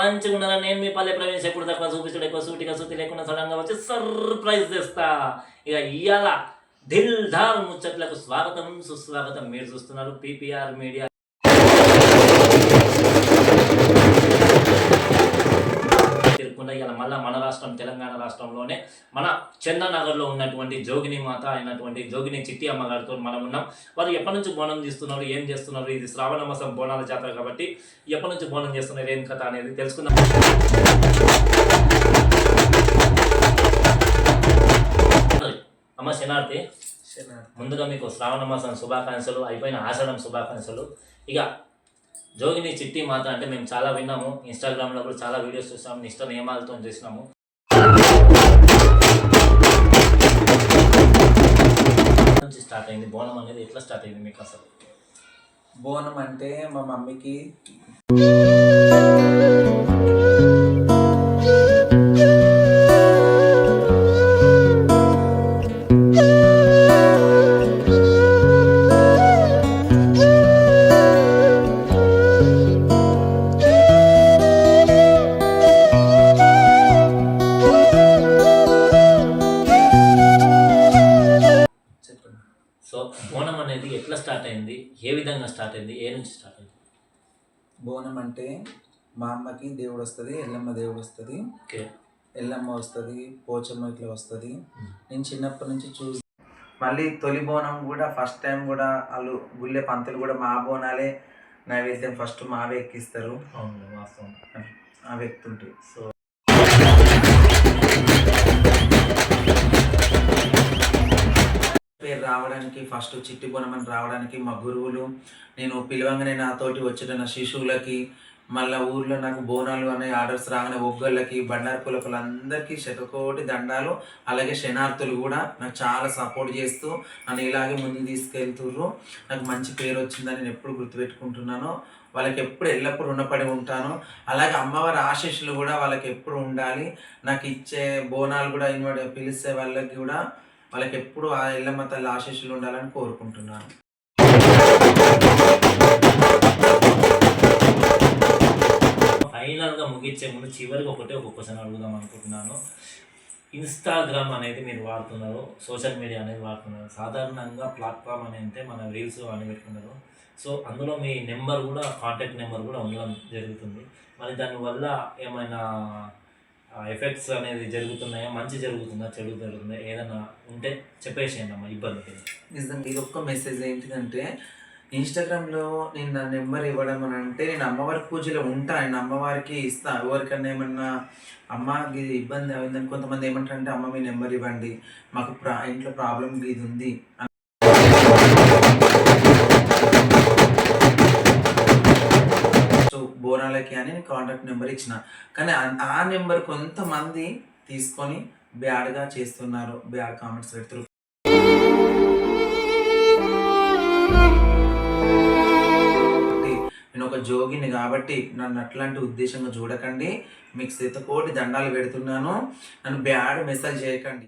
మంచిగా ఉన్నారా? నేను మీ పల్లె ప్రవేశం ఎప్పుడు తక్కువ చూపించడం ఎక్కువ సూటిగా సూటి లేకుండా సడన్గా వచ్చి సర్ప్రైజ్ చేస్తా. ఇక ఇవాళ దిల్ ధార్ ముచ్చట్లకు స్వాగతం సుస్వాగతం. మీరు చూస్తున్నారు పీపీఆర్ మీడియా. తిరుక్కుండా ఇవాళ మళ్ళీ మన రాష్ట్రం తెలంగాణ రాష్ట్రంలోనే మన చందనగర్లో ఉన్నటువంటి జోగిని మాత అయినటువంటి జోగిని చిట్టి అమ్మగారితో మనం ఉన్నాం. వారు ఎప్పటి నుంచి బోనం చేస్తున్నారు, ఏం చేస్తున్నారు, ఇది శ్రావణ మాసం బోనాల జాతర కాబట్టి ఎప్పటి నుంచి బోనం చేస్తున్నారు, ఏం కథ అనేది తెలుసుకుందాం. అమ్మ శనార్థి, ముందుగా మీకు శ్రావణ మాసం శుభాకాంక్షలు, అయిపోయిన ఆషాఢం శుభాకాంక్షలు. ఇక జోగిని చిట్టి మాత అంటే మేము చాలా విన్నాము, ఇన్స్టాగ్రామ్లో కూడా చాలా వీడియోస్ చూసాము, నిష్ట నియమాలతో చేసినాము. నుంచి స్టార్ట్ అయింది బోనం అనేది, ఎట్లా స్టార్ట్ అయింది మీకు అసలు? బోనం అంటే మా మమ్మీకి బోనం అనేది ఎట్లా స్టార్ట్ అయింది, ఏ విధంగా స్టార్ట్ అయింది, ఏ నుంచి స్టార్ట్ అయింది? బోనం అంటే మా అమ్మకి దేవుడు వస్తుంది, ఎల్లమ్మ దేవుడు వస్తుంది, ఎల్లమ్మ వస్తుంది, పోచమ్మ ఇట్లా వస్తుంది. నేను చిన్నప్పటి నుంచి చూసి మళ్ళీ తొలి బోనం కూడా ఫస్ట్ టైం కూడా వాళ్ళు గుళ్ళె పంతులు కూడా మా బోనాలే నైవేద్యం ఫస్ట్ మావే ఎక్కిస్తారు. ఆ వ్యక్తి ఉంటాయి. సో పేరు రావడానికి ఫస్ట్ చిట్టి బోనం అని రావడానికి మా గురువులు, నేను పిలవంగానే నాతోటి వచ్చిన నా శిశువులకి, మళ్ళీ ఊర్లో నాకు బోనాలు అనే ఆర్డర్స్ రాగానే ఒగ్గళ్ళకి, బండారు కులకులందరికీ శతకోటి దండాలు. అలాగే శనార్థులు కూడా నాకు చాలా సపోర్ట్ చేస్తూ నన్ను ఇలాగే ముందుకు తీసుకెళ్తుర్రు. నాకు మంచి పేరు వచ్చిందని నేను ఎప్పుడు గుర్తుపెట్టుకుంటున్నాను. వాళ్ళకి ఎప్పుడు ఎల్లప్పుడూ రుణపడి ఉంటాను. అలాగే అమ్మవారి ఆశీస్సులు కూడా వాళ్ళకి ఎప్పుడు ఉండాలి. నాకు ఇచ్చే బోనాలు కూడా పిలిచే వాళ్ళకి కూడా వాళ్ళకి ఎప్పుడు ఆ ఎల్లమ్మ తల్లి ఆశీస్సులు ఉండాలని కోరుకుంటున్నాను. ఫైనల్గా ముగించే ముందు చివరికి ఒక క్వశ్చన్ అడుగుదాం అనుకుంటున్నాను. ఇన్స్టాగ్రామ్ అనేది మీరు వాడుతున్నారు, సోషల్ మీడియా అనేది వాడుతున్నారు. సాధారణంగా ప్లాట్ఫామ్ అని అంటే మన రీల్స్ అని పెట్టుకున్నారు. సో అందులో మీ నెంబర్ కూడా, కాంటాక్ట్ నెంబర్ కూడా ఉండడం జరుగుతుంది. మరి దానివల్ల ఏమైనా ఎఫెక్ట్స్ అనేది జరుగుతున్నాయా, మంచి జరుగుతుందా, చెడు జరుగుతుందా, ఏదైనా ఉంటే చెప్పేసేయండి అమ్మ, ఇబ్బంది. నిజంగా ఇది ఒక్క మెసేజ్ ఏంటిదంటే, ఇన్స్టాగ్రామ్లో నేను నా నెంబర్ ఇవ్వడం అని అంటే నేను అమ్మవారి పూజలో ఉంటాను, నేను అమ్మవారికి ఇస్తాను. ఎవరికన్నా ఏమన్నా అమ్మ ఇది ఇబ్బంది అయిందని కొంతమంది ఏమంటారంటే, అమ్మ మీ నెంబర్ ఇవ్వండి, మాకు ఇంట్లో ప్రాబ్లం ఇది ఉంది బోనాలకి అని నేను కాంటాక్ట్ నెంబర్ ఇచ్చిన. కానీ ఆ నెంబర్ కొంతమంది తీసుకొని బ్యాడ్గా చేస్తున్నారు, బ్యాడ్ కామెంట్స్ పెడుతున్నారు. నేను ఒక జోగిని కాబట్టి నన్ను అట్లాంటి ఉద్దేశంగా చూడకండి. మీకు శతకోటి దండాలు పెడుతున్నాను, నన్ను బ్యాడ్ మెసేజ్ చేయకండి.